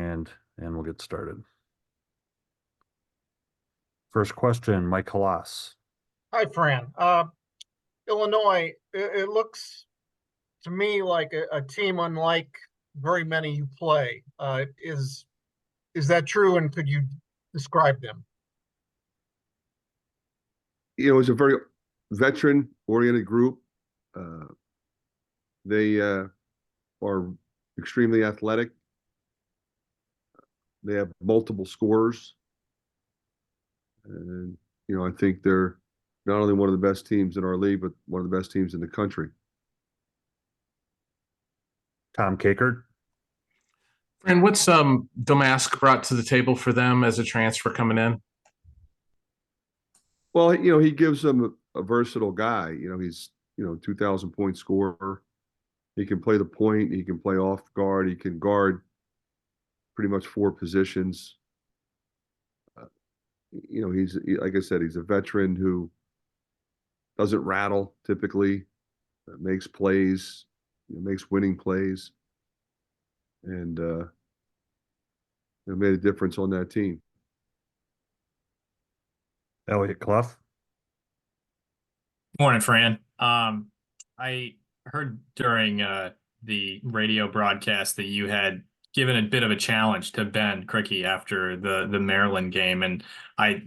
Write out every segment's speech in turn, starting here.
and we'll get started. First question, Mike Halas. Hi, Fran. Illinois, it looks to me like a team unlike very many you play. Is that true? And could you describe them? It's a very veteran-oriented group. They are extremely athletic. They have multiple scorers. And, I think they're not only one of the best teams in our league, but one of the best teams in the country. Tom Kakert. And what's Domask brought to the table for them as a transfer coming in? Well, he gives them a versatile guy. He's 2,000-point scorer. He can play the point. He can play off guard. He can guard pretty much 4 positions. He's, like I said, he's a veteran who doesn't rattle typically, makes plays, makes winning plays, and made a difference on that team. Elliot Clough. Morning, Fran. I heard during the radio broadcast that you had given a bit of a challenge to Ben Crickey after the Maryland game, and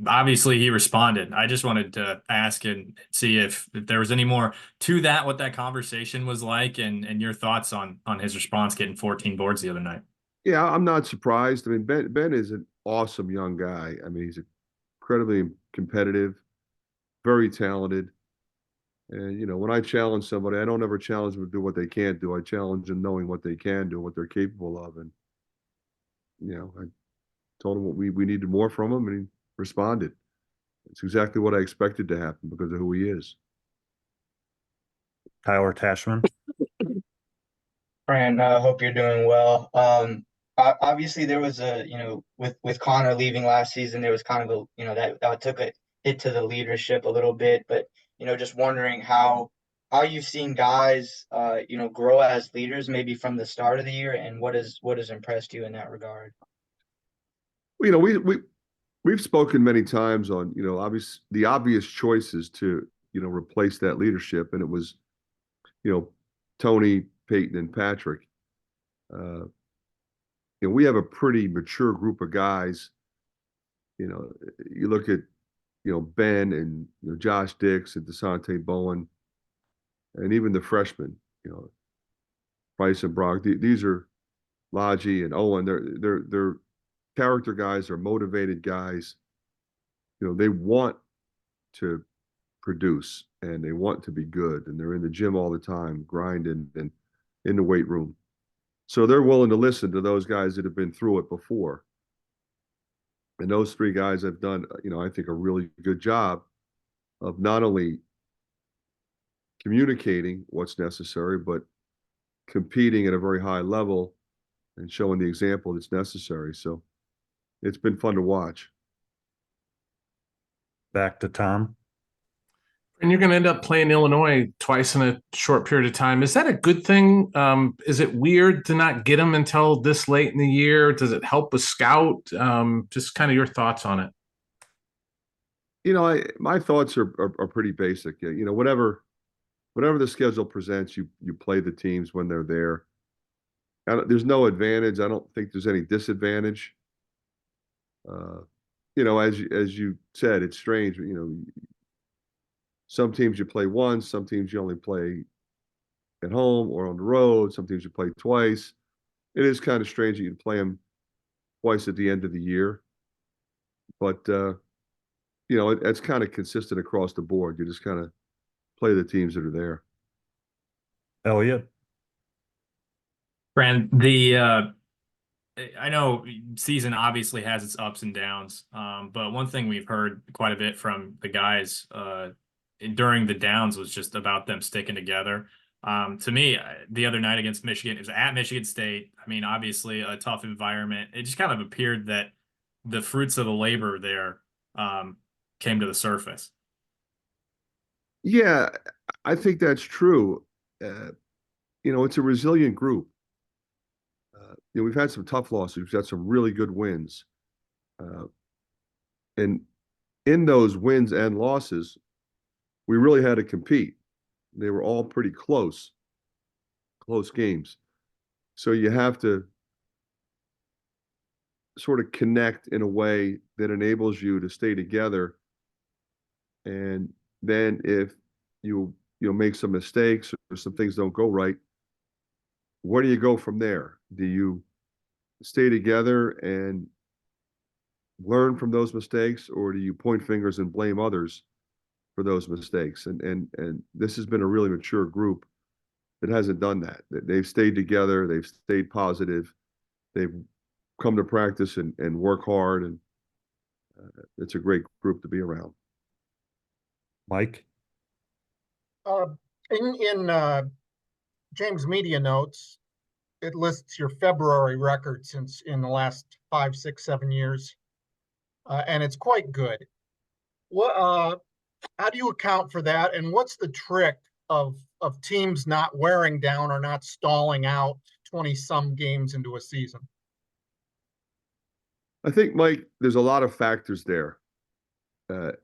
obviously he responded. I just wanted to ask and see if there was any more to that, what that conversation was like, and your thoughts on his response getting 14 boards the other night. Yeah, I'm not surprised. I mean, Ben is an awesome young guy. I mean, he's incredibly competitive, very talented. And, when I challenge somebody, I don't ever challenge them to do what they can't do. I challenge them knowing what they can do, what they're capable of. And, I told him what we needed more from him, and he responded. It's exactly what I expected to happen because of who he is. Tyler Tashman. Fran, hope you're doing well. Obviously there was with Connor leaving last season, there was kind of that took a hit to the leadership a little bit, but just wondering how you've seen guys grow as leaders maybe from the start of the year, and what has impressed you in that regard. Well, we've spoken many times on the obvious choices to replace that leadership, and it was Tony, Peyton, and Patrick. We have a pretty mature group of guys. You look at Ben and Josh Dix and DeSante Bowen, and even the freshmen, Price and Brock. These are Lodgy and Owen. They're character guys. They're motivated guys. They want to produce and they want to be good, and they're in the gym all the time, grinding and in the weight room. So they're willing to listen to those guys that have been through it before. And those 3 guys have done, I think, a really good job of not only communicating what's necessary, but competing at a very high level and showing the example that's necessary. So it's been fun to watch. Back to Tom. And you're going to end up playing Illinois twice in a short period of time. Is that a good thing? Is it weird to not get them until this late in the year? Does it help with scout? Just kind of your thoughts on it. My thoughts are pretty basic. Whatever the schedule presents, you play the teams when they're there. There's no advantage. I don't think there's any disadvantage. As you said, it's strange. Some teams you play once, some teams you only play at home or on the road. Some teams you play twice. It is kind of strange that you play them twice at the end of the year. But, it's kind of consistent across the board. You just kind of play the teams that are there. Elliot. Fran, I know season obviously has its ups and downs, but one thing we've heard quite a bit from the guys during the downs was just about them sticking together. To me, the other night against Michigan, it was at Michigan State. I mean, obviously a tough environment. It just kind of appeared that the fruits of the labor there came to the surface. Yeah, I think that's true. It's a resilient group. we've had some tough losses. We've had some really good wins. And in those wins and losses, we really had to compete. They were all pretty close games. So you have to sort of connect in a way that enables you to stay together. And then if you make some mistakes or some things don't go right, where do you go from there? Do you stay together and learn from those mistakes, or do you point fingers and blame others for those mistakes? And this has been a really mature group that hasn't done that. They've stayed together, they've stayed positive, they've come to practice and work hard, and it's a great group to be around. Mike? In James Media Notes, it lists your February record since in the last 5, 6, 7 years, and it's quite good. What? How do you account for that? And what's the trick of teams not wearing down or not stalling out 20-some games into a season? I think, Mike, there's a lot of factors there.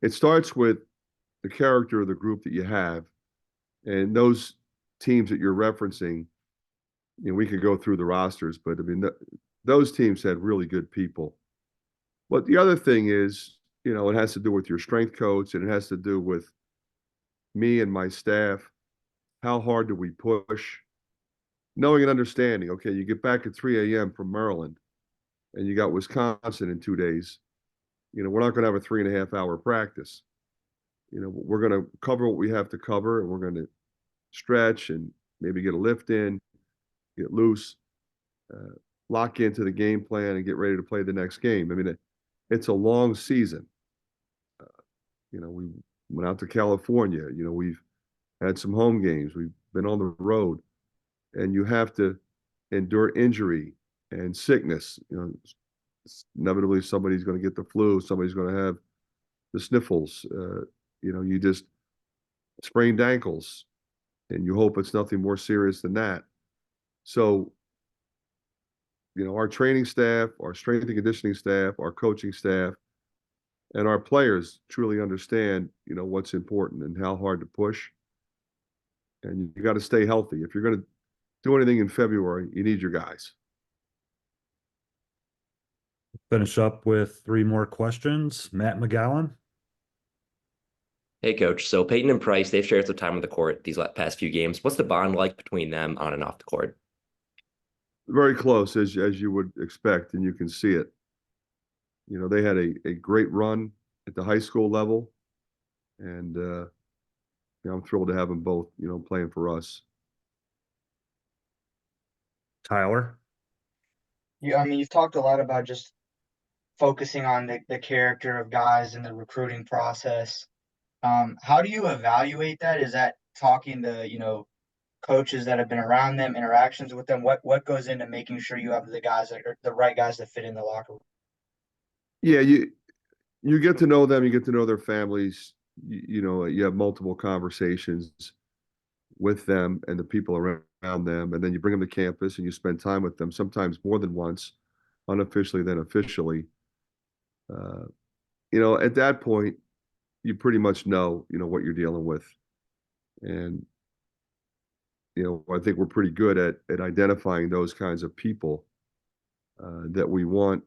It starts with the character of the group that you have, and those teams that you're referencing. We could go through the rosters, but I mean, those teams had really good people. But the other thing is, it has to do with your strength coach, and it has to do with me and my staff. How hard do we push? Knowing and understanding, okay, you get back at 3 a.m. from Maryland and you got Wisconsin in 2 days. We're not going to have a 3.5-hour practice. We're going to cover what we have to cover, and we're going to stretch and maybe get a lift in, get loose, lock into the game plan, and get ready to play the next game. I mean, it's a long season. We went out to California. We've had some home games. We've been on the road, and you have to endure injury and sickness. Inevitably somebody's going to get the flu. Somebody's going to have the sniffles. You just sprained ankles, and you hope it's nothing more serious than that. So, our training staff, our strength and conditioning staff, our coaching staff, and our players truly understand, what's important and how hard to push. And you got to stay healthy. If you're going to do anything in February, you need your guys. Finish up with 3 more questions. Matt McGowan? Hey, Coach. So Peyton and Price, they've shared some time on the court these past few games. What's the bond like between them on and off the court? Very close, as you would expect, and you can see it. They had a great run at the high school level, and I'm thrilled to have them both, playing for us. Tyler? Yeah, I mean, you've talked a lot about just focusing on the character of guys in the recruiting process. How do you evaluate that? Is that talking to, coaches that have been around them, interactions with them? What goes into making sure you have the guys that are the right guys that fit in the locker room? Yeah, you get to know them, you get to know their families, you have multiple conversations with them and the people around them, and then you bring them to campus and you spend time with them, sometimes more than once, unofficially then officially. At that point, you pretty much know, what you're dealing with. And, I think we're pretty good at identifying those kinds of people that we want,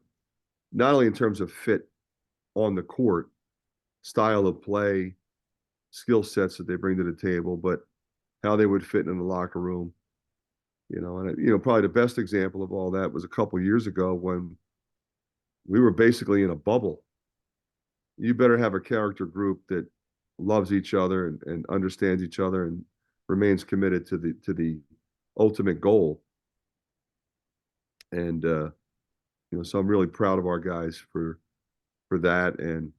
not only in terms of fit on the court, style of play, skill sets that they bring to the table, but how they would fit in the locker room. And probably the best example of all that was a couple of years ago when we were basically in a bubble. You better have a character group that loves each other and understands each other and remains committed to the ultimate goal. And so I'm really proud of our guys for that. And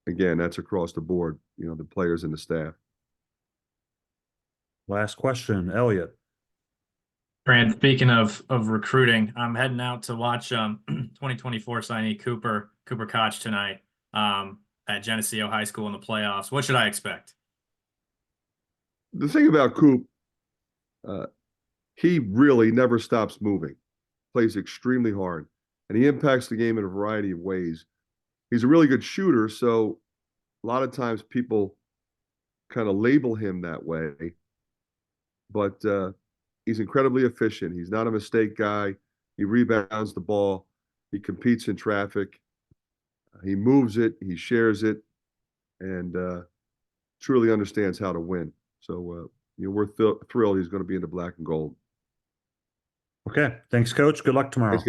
again, that's across the board, the players and the staff. Last question, Elliot. Fran, speaking of recruiting, I'm heading out to watch 2024 signee Cooper Koch tonight at Geneseo High School in the playoffs. What should I expect? The thing about Coop, he really never stops moving. plays extremely hard, and he impacts the game in a variety of ways. He's a really good shooter, so a lot of times people kind of label him that way, but he's incredibly efficient. He's not a mistake guy. He rebounds the ball. He competes in traffic. He moves it. He shares it, and truly understands how to win. So we're thrilled he's going to be in the black and gold. Okay, thanks, Coach. Good luck tomorrow. Thanks,